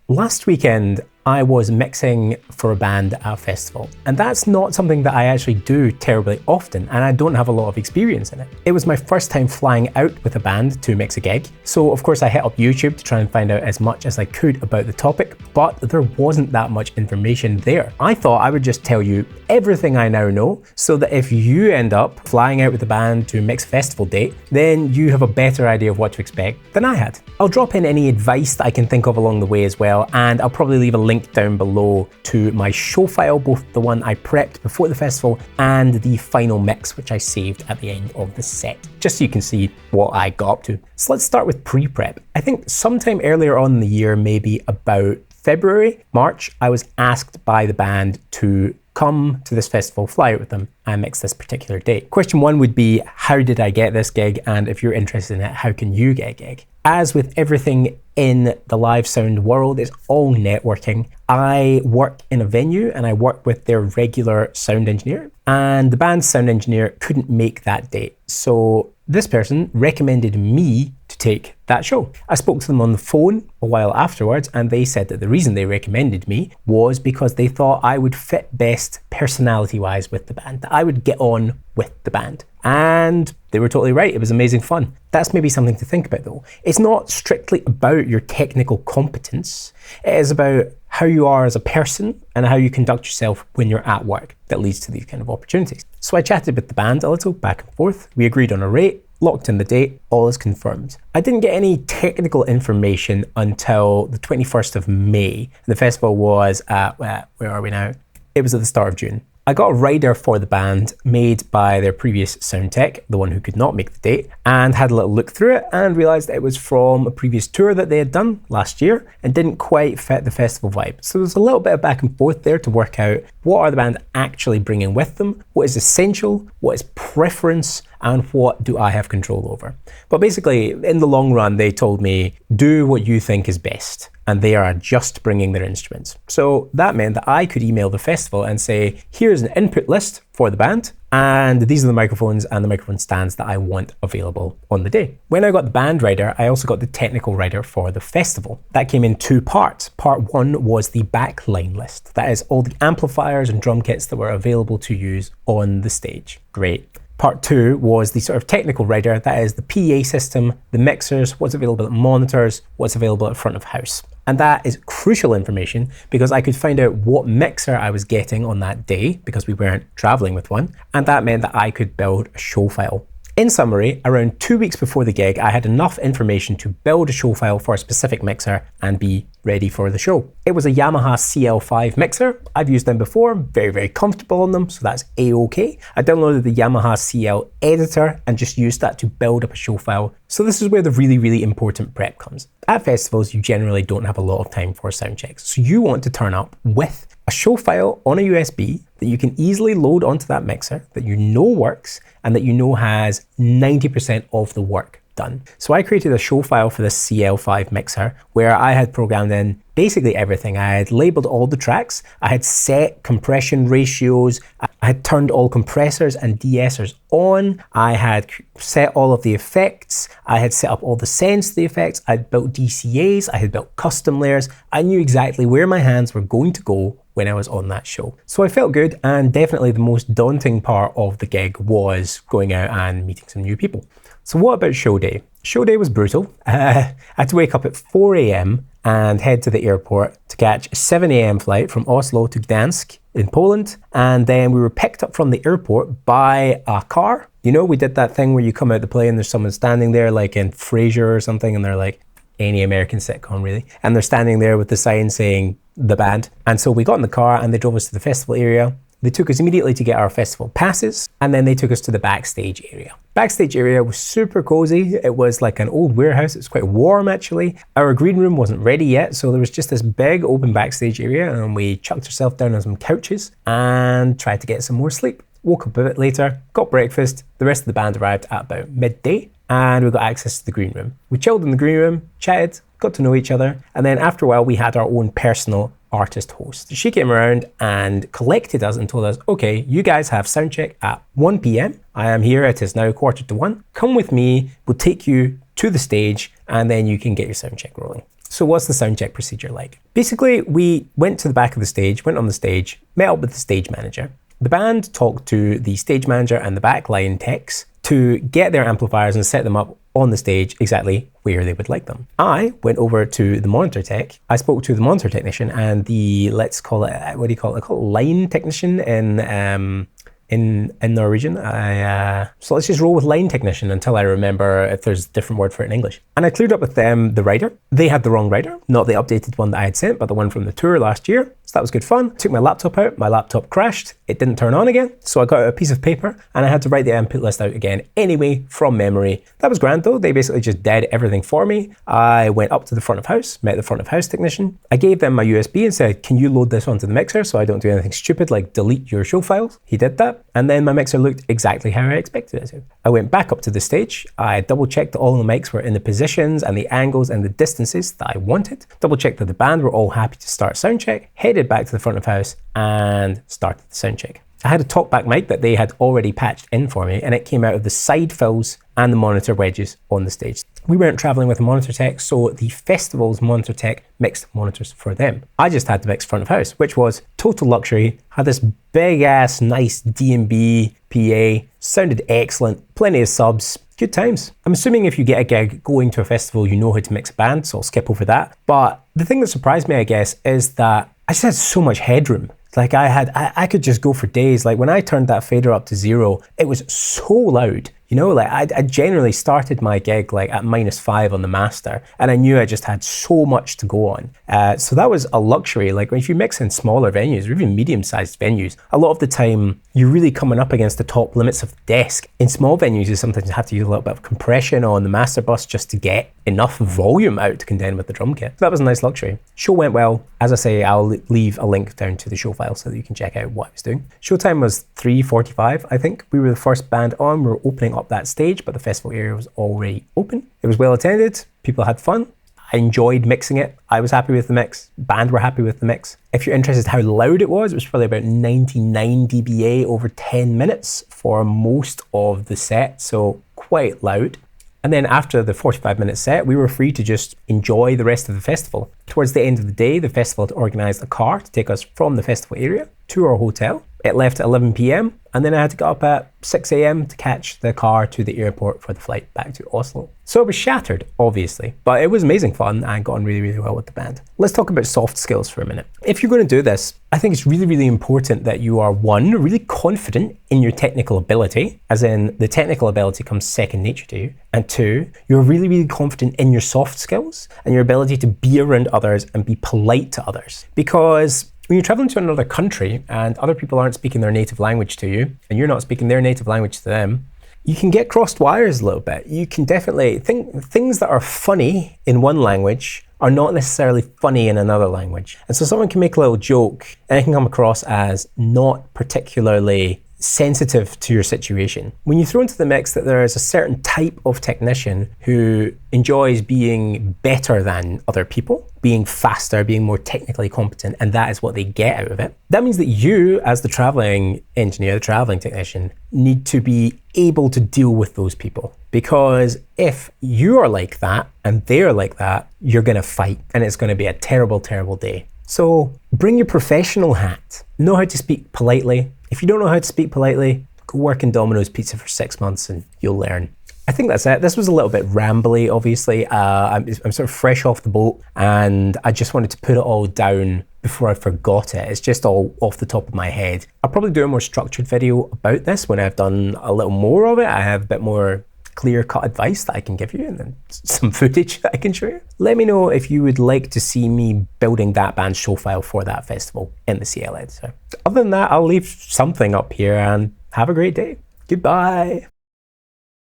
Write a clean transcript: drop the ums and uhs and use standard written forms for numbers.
Last weekend, I was mixing for a band at a festival, and that's not something that I actually do terribly often, and I don't have a lot of experience in it. It was my first time flying out with a band to mix a gig, so of course I hit up YouTube to try and find out as much as I could about the topic, but there wasn't that much information there. I thought I would just tell you everything I now know, so that if you end up flying out with a band to mix a festival date, then you have a better idea of what to expect than I had. I'll drop in any advice that I can think of along the way as well, and I'll probably leave a link down below to my show file, both the one I prepped before the festival and the final mix which I saved at the end of the set, just so you can see what I got up to. So let's start with pre-prep. I think sometime earlier on in the year, maybe about February, March, I was asked by the band to come to this festival, fly out with them, and mix this particular date. Question one would be, how did I get this gig? And if you're interested in it, how can you get a gig? As with everything in the live sound world, it's all networking. I work in a venue and I work with their regular sound engineer, and the band's sound engineer couldn't make that date. So this person recommended me to take that show. I spoke to them on the phone a while afterwards, and they said that the reason they recommended me was because they thought I would fit best personality-wise with the band, that I would get on with the band. And they were totally right. It was amazing fun. That's maybe something to think about though. It's not strictly about your technical competence. It is about how you are as a person and how you conduct yourself when you're at work that leads to these kind of opportunities. So I chatted with the band a little back and forth. We agreed on a rate, locked in the date, all is confirmed. I didn't get any technical information until the 21st of May. The festival was at, where are we now? It was at the start of June. I got a rider for the band made by their previous sound tech, the one who could not make the date, and had a little look through it and realised it was from a previous tour that they had done last year and didn't quite fit the festival vibe. So there's a little bit of back and forth there to work out what are the band actually bringing with them, what is essential, what is preference, and what do I have control over. But basically, in the long run, they told me, do what you think is best. And they are just bringing their instruments. So that meant that I could email the festival and say, here's an input list for the band, and these are the microphones and the microphone stands that I want available on the day. When I got the band rider, I also got the technical rider for the festival. That came in two parts. Part one was the backline list. That is all the amplifiers and drum kits that were available to use on the stage. Great. Part two was the sort of technical rider, that is the PA system, the mixers, what's available at monitors, what's available at front of house. And that is crucial information because I could find out what mixer I was getting on that day because we weren't traveling with one, and that meant that I could build a show file. In summary, around 2 weeks before the gig, I had enough information to build a show file for a specific mixer and be ready for the show. It was a Yamaha CL5 mixer. I've used them before, very, very comfortable on them, so that's A-OK. I downloaded the Yamaha CL editor and just used that to build up a show file. So this is where the really, really important prep comes. At festivals, you generally don't have a lot of time for sound checks. So you want to turn up with a show file on a USB that you can easily load onto that mixer, that you know works, and that you know has 90% of the work done. So I created a show file for this CL5 mixer where I had programmed in basically everything. I had labeled all the tracks, I had set compression ratios, I had turned all compressors and de-essers on, I had set all of the effects, I had set up all the sends to the effects, I had built DCAs, I had built custom layers. I knew exactly where my hands were going to go when I was on that show. So I felt good, and definitely the most daunting part of the gig was going out and meeting some new people. So what about show day? Show day was brutal. I had to wake up at 4 a.m. and head to the airport to catch a 7 a.m. flight from Oslo to Gdansk in Poland. And then we were picked up from the airport by a car. You know, we did that thing where you come out the plane, there's someone standing there like in Frasier or something, and they're like, any American sitcom really. And they're standing there with the sign saying the band. And so we got in the car and they drove us to the festival area. They took us immediately to get our festival passes, and then they took us to the backstage area. Backstage area was super cozy. It was like an old warehouse. It was quite warm actually. Our green room wasn't ready yet, so there was just this big open backstage area, and we chucked ourselves down on some couches and tried to get some more sleep. Woke up a bit later, got breakfast. The rest of the band arrived at about midday, and we got access to the green room. We chilled in the green room, chatted, got to know each other, and then after a while we had our own personal artist host. She came around and collected us and told us, okay, you guys have soundcheck at 1 p.m. I am here, it is now 1:45. Come with me, we'll take you to the stage and then you can get your soundcheck rolling. So what's the soundcheck procedure like? Basically, we went to the back of the stage, went on the stage, met up with the stage manager. The band talked to the stage manager and the backline techs to get their amplifiers and set them up on the stage exactly where they would like them. I went over to the monitor tech. I spoke to the monitor technician and the, let's call it, what do you call it? I call it line technician in Norwegian. So let's just roll with line technician until I remember if there's a different word for it in English. And I cleared up with them the rider. They had the wrong rider, not the updated one that I had sent, but the one from the tour last year. So that was good fun. Took my laptop out, my laptop crashed. It didn't turn on again. So I got out a piece of paper and I had to write the input list out again anyway from memory. That was grand though. They basically just did everything for me. I went up to the front of house, met the front of house technician. I gave them my USB and said, can you load this onto the mixer so I don't do anything stupid like delete your show files? He did that. And then my mixer looked exactly how I expected it to. I went back up to the stage. I double checked that all the mics were in the positions and the angles and the distances that I wanted. Double checked that the band were all happy to start sound check. Headed back to the front of house and started the sound check. I had a talkback mic that they had already patched in for me and it came out of the side fills and the monitor wedges on the stage. We weren't traveling with a monitor tech, so the festival's monitor tech mixed monitors for them. I just had to mix front of house, which was total luxury. Had this big ass nice D&B PA, sounded excellent, plenty of subs, good times. I'm assuming if you get a gig going to a festival, you know how to mix a band, so I'll skip over that. But the thing that surprised me, I guess, is that I just had so much headroom. Like I could just go for days. Like when I turned that fader up to 0, it was so loud. You know, like I generally started my gig like at -5 on the master and I knew I just had so much to go on. So that was a luxury. Like if you mix in smaller venues or even medium-sized venues, a lot of the time you're really coming up against the top limits of the desk. In small venues, you sometimes have to use a little bit of compression on the master bus just to get enough volume out to contend with the drum kit. So that was a nice luxury. Show went well. As I say, I'll leave a link down to the show file so that you can check out what I was doing. Showtime was 3:45, I think. We were the first band on. We were opening up that stage, but the festival area was already open. It was well attended. People had fun. I enjoyed mixing it. I was happy with the mix. Band were happy with the mix. If you're interested how loud it was probably about 99 dBA over 10 minutes for most of the set, so quite loud. And then after the 45-minute set, we were free to just enjoy the rest of the festival. Towards the end of the day, the festival had organised a car to take us from the festival area to our hotel. It left at 11 p.m. and then I had to get up at 6 a.m. to catch the car to the airport for the flight back to Oslo. So it was shattered, obviously, but it was amazing fun and got on really, really well with the band. Let's talk about soft skills for a minute. If you're going to do this, I think it's really, really important that you are, one, really confident in your technical ability, as in the technical ability comes second nature to you, and two, you're really, really confident in your soft skills and your ability to be around others and be polite to others. Because when you're traveling to another country and other people aren't speaking their native language to you and you're not speaking their native language to them, you can get crossed wires a little bit. You can definitely think things that are funny in one language are not necessarily funny in another language. And so someone can make a little joke and it can come across as not particularly sensitive to your situation. When you throw into the mix that there is a certain type of technician who enjoys being better than other people, being faster, being more technically competent, and that is what they get out of it, that means that you, as the traveling engineer, the traveling technician, need to be able to deal with those people. Because if you are like that and they're like that, you're going to fight and it's going to be a terrible, terrible day. So bring your professional hat. Know how to speak politely. If you don't know how to speak politely, go work in Domino's Pizza for 6 months and you'll learn. I think that's it. This was a little bit rambly, obviously. I'm sort of fresh off the boat and I just wanted to put it all down before I forgot it. It's just all off the top of my head. I'll probably do a more structured video about this when I've done a little more of it. I have a bit more clear-cut advice that I can give you and then some footage that I can show you. Let me know if you would like to see me building that band's show file for that festival in the CL editor. Other than that, I'll leave something up here and have a great day. Goodbye.